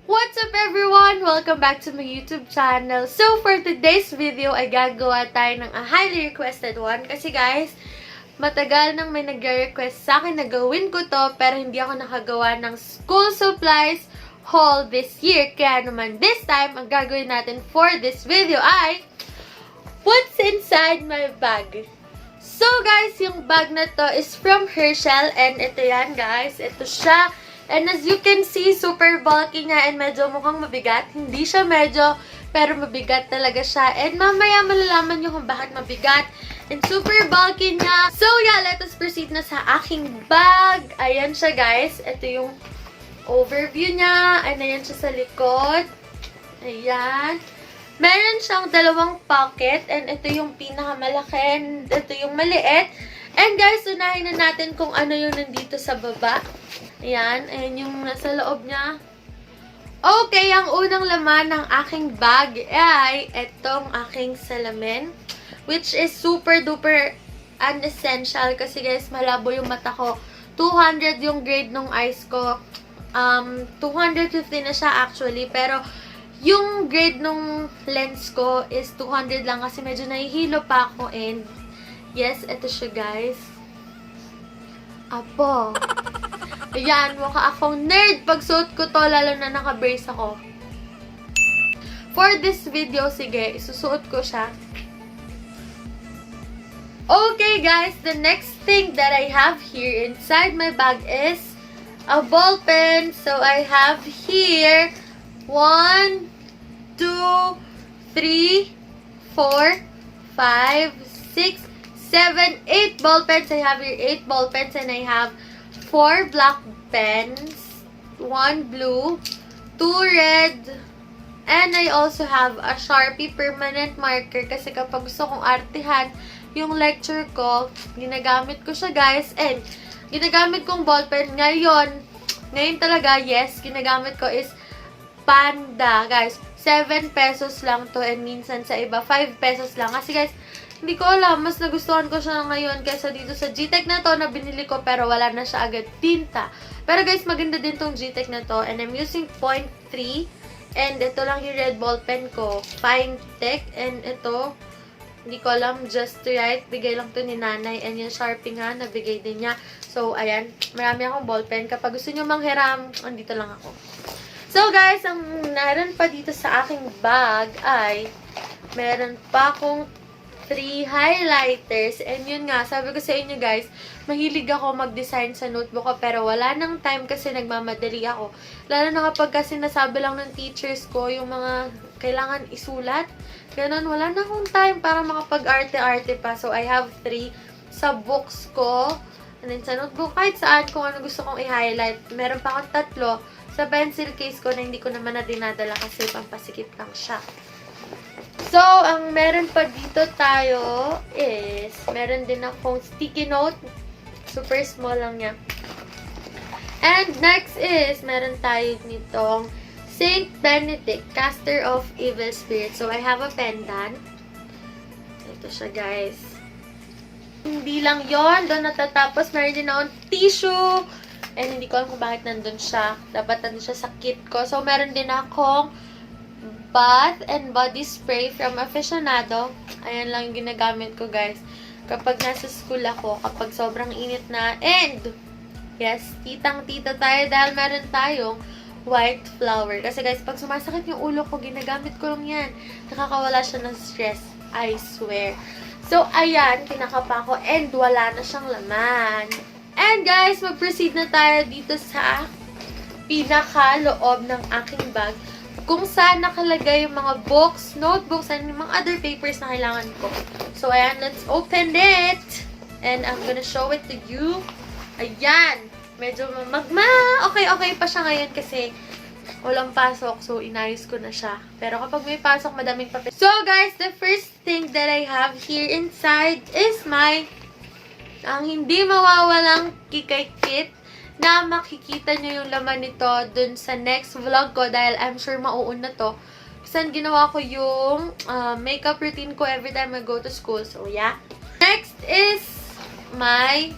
What's up everyone? Welcome back to my YouTube channel. So for today's video ay gagawa tayo ng a highly requested one. Kasi guys, matagal nang may nagre-request sa akin na gawin ko to pero hindi ako nakagawa ng school supplies haul this year. Kaya naman this time, ang gagawin natin for this video ay what's inside my bag. So guys, yung bag na to is from Herschel and ito yan guys. Ito siya. And as you can see, super bulky nga and medyo mukhang mabigat. Hindi siya medyo, pero mabigat talaga siya. And mamaya malalaman nyo kung bakit mabigat. And super bulky niya. So yeah, let us proceed na sa aking bag. Ayan siya guys. Ito yung overview niya. Ayan siya sa likod. Ayan. Meron siyang dalawang pocket. And ito yung pinakamalaki. And ito yung maliit. And guys, unahin na natin kung ano yung nandito sa baba. Ayan, ayan yung nasa loob niya. Okay, ang unang laman ng aking bag ay itong aking salamin. Which is super duper unessential kasi guys, malabo yung mata ko. 200 yung grade ng eyes ko. 250 na siya actually. Pero yung grade ng lens ko is 200 lang kasi medyo nahihilo pa ako. And yes, ito siya guys. Apo. Ayan, mukha akong nerd pag suot ko to, lalo na naka-brace ako. For this video, sige, isusuot ko siya. Okay guys, the next thing that I have here inside my bag is a ball pen. So I have here 1, 2, 3, 4, 5, 6, 7, 8 ball pens. I have here 8 ball pens and I have 4 black pens, 1 blue, 2 red, and I also have a Sharpie permanent marker kasi kapag gusto kong artihan yung lecture ko, ginagamit ko siya guys. And ginagamit kong ball pen ngayon talaga, yes, ginagamit ko is Panda guys. 7 pesos lang to and minsan sa iba 5 pesos lang. Kasi guys, hindi ko alam, mas nagustuhan ko siya ngayon kaysa dito sa G-Tech na to na binili ko pero wala na siya agad tinta. Pero guys, maganda din tong G-Tech na to and I'm using 0.3 and ito lang yung red ball pen ko, Fine Tech, and ito, hindi ko alam, just right, bigay lang to ni nanay and yung Sharpie nga, nabigay din niya. So, ayan, marami akong ball pen. Kapag gusto nyo manghiram, andito lang ako. So guys, ang naroon pa dito sa aking bag ay meron pa akong 3 highlighters. And yun nga, sabi ko sa inyo guys, mahilig ako mag-design sa notebook ko pero wala nang time kasi nagmamadali ako. Lalo na kapag kasi nasabi lang ng teachers ko yung mga kailangan isulat. Ganon, wala na akong time para makapag-arte-arte pa. So I have 3 sa books ko. And then sa notebook, kahit saan kung ano gusto kong i-highlight. Meron pa akong 3 sa pencil case ko na hindi ko naman na dinadala kasi pampasikip lang siya. So, ang meron pa dito tayo is, meron din akong sticky note. Super small lang niya. And next is, meron tayo nitong Saint Benedict, Caster of Evil Spirits. So, I have a pendant. Ito siya, guys. Hindi lang yon, doon natatapos. Meron din akong tissue. And hindi ko alam kung bakit nandun siya. Dapat nandun siya sa kit ko. So, meron din akong bath and body spray from Aficionado. Ayan lang yung ginagamit ko, guys. Kapag nasa school ako, kapag sobrang init na. And, yes, titang-tita tayo dahil meron tayong white flower. Kasi, guys, pag sumasakit yung ulo ko, ginagamit ko lang yan. Nakakawala siya ng stress. I swear. So, ayan, kinakapa ko. And, wala na siyang laman. And, guys, mag-proceed na tayo dito sa pinaka-loob ng aking bag. Kung saan nakalagay yung mga books, notebooks, and yung mga other papers na kailangan ko. So, ayan, let's open it. And I'm gonna show it to you. Ayan. Medyo okay pa siya ngayon kasi walang pasok. So, inayos ko na siya. Pero kapag may pasok, madaming papel. So, guys, the first thing that I have here inside is ang hindi mawawalang kikay kit na makikita nyo yung laman nito dun sa next vlog ko dahil I'm sure mauuna to. Kasi ginawa ko yung makeup routine ko every time I go to school. So, yeah. Next is my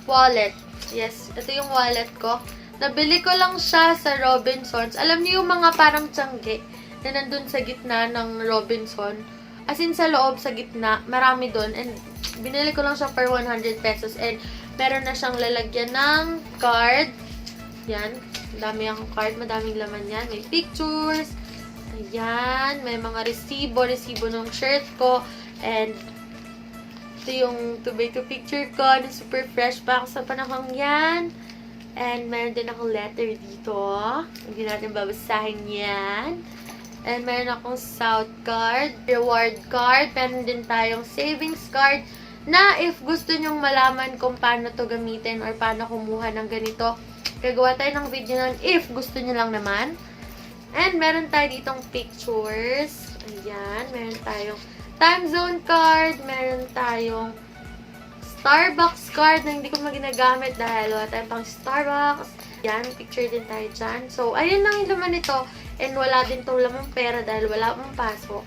wallet. Yes, ito yung wallet ko. Nabili ko lang siya sa Robinsons. Alam niyo yung mga parang tiyangge na nandun sa gitna ng Robinson. As in, sa loob, sa gitna, marami doon. And binili ko lang siya for 100 pesos. And meron na siyang lalagyan ng card. Yan. Dami akong card. Madaming laman yan. May pictures. Ayan. May mga resibo. Resibo ng shirt ko. And ito yung 2x2 picture ko na super fresh pa ako sa panahon yan. And meron din akong letter dito. Hindi natin babasahin yan. And meron akong South card, reward card. Meron din tayong savings card na if gusto nyong malaman kung paano to gamitin or paano kumuha ng ganito, gagawa tayo ng video nun if gusto nyo lang naman. And meron tayo ditong pictures. Ayan. Meron tayong time zone card. Meron tayong Starbucks card na hindi ko maginagamit dahil wala tayong pang Starbucks. Yan, picture din tayo dyan. So, ayun lang yung laman nito. And wala din tong lamang pera dahil wala pang pasok.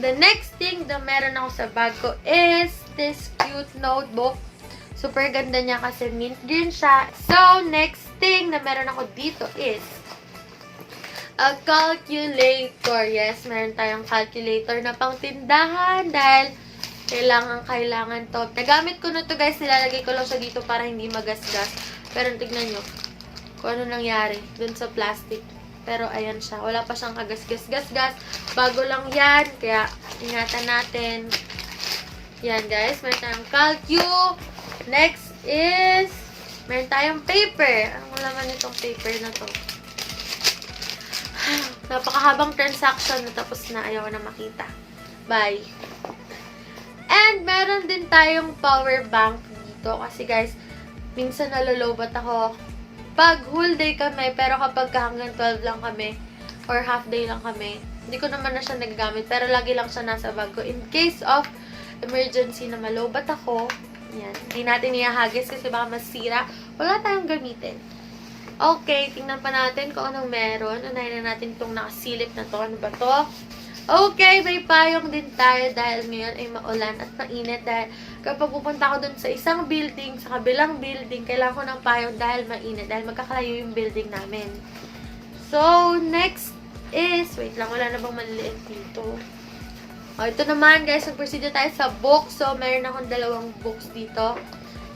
The next thing na meron ako sa bag ko is this cute notebook. Super ganda niya kasi mint green siya. So, next thing na meron ako dito is a calculator. Yes, meron tayong calculator na pang tindahan dahil kailangan to. Nagamit ko na to guys, nilalagay ko lang siya dito para hindi magasgas. Pero tignan nyo kung ano nangyari dun sa plastic. Pero ayan siya, wala pa siyang kagasgas-gasgas. Bago lang yan, kaya ingatan natin. Yan guys, meron tayong calcu. Next is, meron tayong paper. Anong laman nitong paper na to? Napakahabang transaction na tapos na, ayaw na makita. Bye! And meron din tayong power bank dito. Kasi guys, minsan nalolobat ako. Pag whole day kami, pero kapag hanggang 12 lang kami, or half day lang kami, hindi ko naman na siya nagagamit. Pero lagi lang siya nasa bag ko. In case of emergency na malobat ako, yan. Hindi natin ihahagis kasi baka masira. Wala tayong gamitin. Okay, tingnan pa natin kung anong meron. Unahin na natin itong nakasilip na to. Ano ba to? Okay, may payong din tayo dahil ngayon ay maulan at mainit dahil kapag pupunta ko dun sa isang building, sa kabilang building, kailangan ko ng payong dahil mainit, dahil magkakalayo yung building namin. So, next is, wait lang, wala na bang maliliit dito? O, ito naman guys, mag-proceed tayo sa books. So, meron akong dalawang books dito.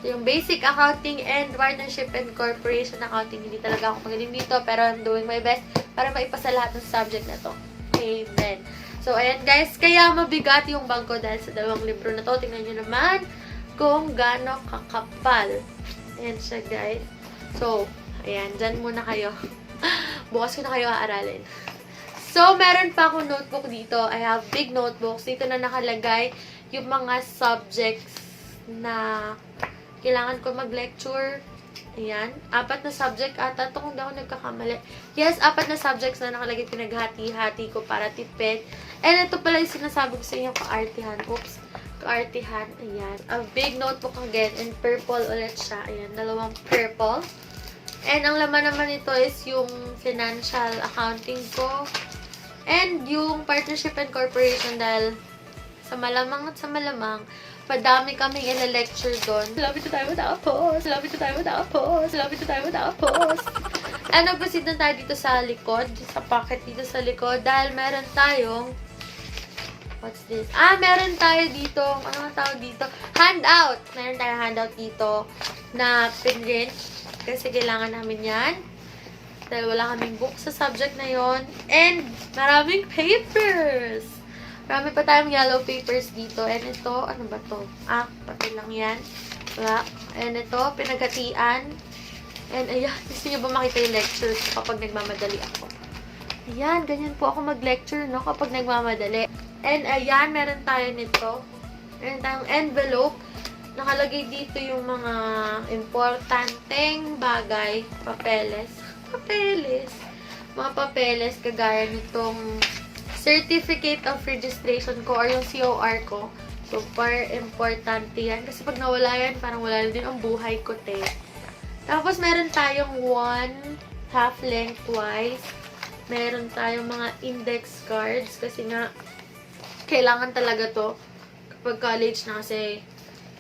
Yung Basic Accounting and Partnership and Corporation Accounting. Hindi talaga ako magaling dito, pero I'm doing my best para maipasa lahat ng subject na to. Amen. So, ayan guys. Kaya mabigat yung bag ko dahil sa dalawang libro na to. Tingnan nyo naman kung gaano kakapal. Ayan siya guys. So, ayan. Dyan muna kayo. Bukas ko na kayo aaralin. So, meron pa akong notebook dito. I have big notebooks. Dito na nakalagay yung mga subjects na kailangan ko mag-lecture. Ayan. 4 na subject ata. Ito kung di ako nagkakamali. Yes, 4 na subjects na nakalagay. Pinaghati-hati ko para tipid. And ito pala yung sinasabi ko sa inyo, kaartihan. Oops. Kaartihan. Ayan. A big notebook again. And purple ulit siya. Ayan. 2 purple. And ang laman naman ito is yung financial accounting ko. And yung partnership and corporation dahil sa malamang at sa malamang, madami kaming ila-lecture doon. Lapit na tayo matapos. Lapit na tayo matapos. Lapit na tayo matapos. And nag-proceed na tayo dito sa likod. Sa pocket dito sa likod. Dahil meron tayong what's this? Meron tayo dito. Ano nga tawag dito? Handout. Meron tayong handout dito na pinrint. Kasi kailangan namin yan. Dahil wala kaming book sa subject na yon. And maraming papers. Marami pa tayong yellow papers dito. And ito, ano ba to? Pati lang yan. Wala. And ito, pinaghatian. And ayan, gusto nyo ba makita yung lectures kapag nagmamadali ako? Ayan, ganyan po ako mag-lecture, no? Kapag nagmamadali. And ayan, meron tayo nito. Meron tayong envelope. Nakalagay dito yung mga importanteng bagay. Papeles. Papeles. Mga papeles, kagaya nitong Certificate of Registration ko or yung COR ko. Super importante yan. Kasi pag nawala yan, parang wala na din ang buhay ko, te. Tapos, meron tayong 1/2 lengthwise. Meron tayong mga index cards. Kasi nga, kailangan talaga to kapag college na kasi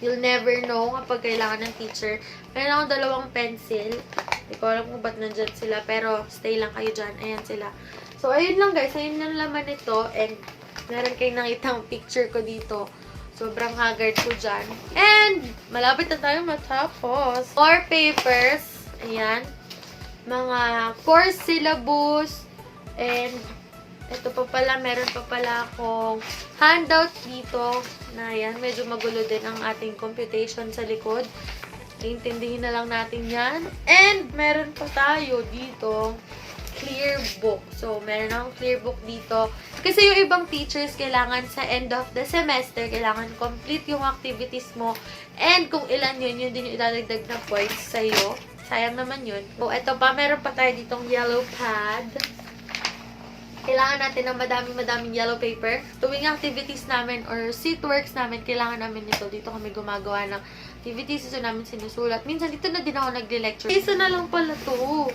You'll never know kapag kailangan ng teacher. Meron akong dalawang pencil. Hindi ko alam kung ba't nandyan sila. Pero, stay lang kayo dyan. Ayan sila. So, ayun lang guys. Ayun lang laman nito. And, meron kayong nakitang picture ko dito. Sobrang haggard ko dyan. And, malapit na tayo matapos. More papers. Ayan. Mga course syllabus. And, ito pa pala, meron pa pala akong handout dito. Na yan, medyo magulo din ang ating computation sa likod. Intindihin na lang natin yan. And, meron pa tayo dito, clear book. So, meron akong clear book dito. Kasi yung ibang teachers, kailangan sa end of the semester, kailangan complete yung activities mo. And, kung ilan yun din yung idadagdag na points sa'yo. Sayang naman yun. So, ito pa, meron pa tayo ditong yellow pad. Kailangan natin ng madaming yellow paper. Tuwing activities namin or seat works namin, kailangan namin nito. Dito kami gumagawa ng activities. Ito namin sinusulat. Minsan dito na din ako nag-lecture. Isa na lang pala to.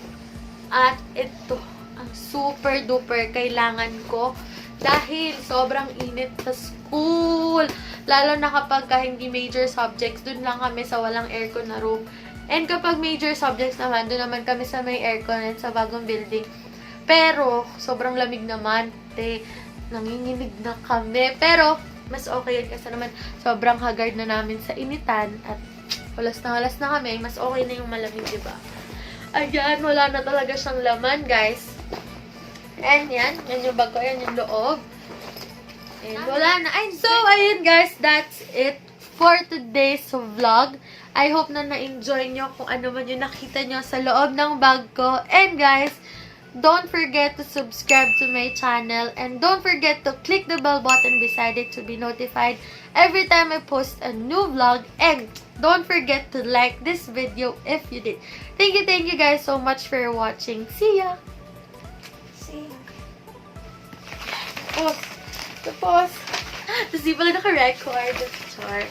At ito, ang super duper kailangan ko. Dahil sobrang init sa school. Lalo na kapag hindi major subjects, dun lang kami sa walang aircon na room. And kapag major subjects naman, dun naman kami sa may aircon at sa bagong building. Pero, sobrang lamig naman. Nanginginig na kami. Pero, mas okay yun kasi naman sobrang haggard na namin sa initan. At halas na kami. Mas okay na yung malamig, diba? Ayan, wala na talaga siyang laman, guys. And yan. Yan yung bag ko. Yan yung loob. And wala na. So, ayun guys. That's it for today's vlog. I hope na na-enjoy nyo kung ano man yung nakita nyo sa loob ng bag ko. And guys, don't forget to subscribe to my channel and don't forget to click the bell button beside it to be notified every time I post a new vlog, and don't forget to like this video if you did. Thank you guys so much for watching. See ya! See ya! Pause! Tapos, di pala naka-record. Char.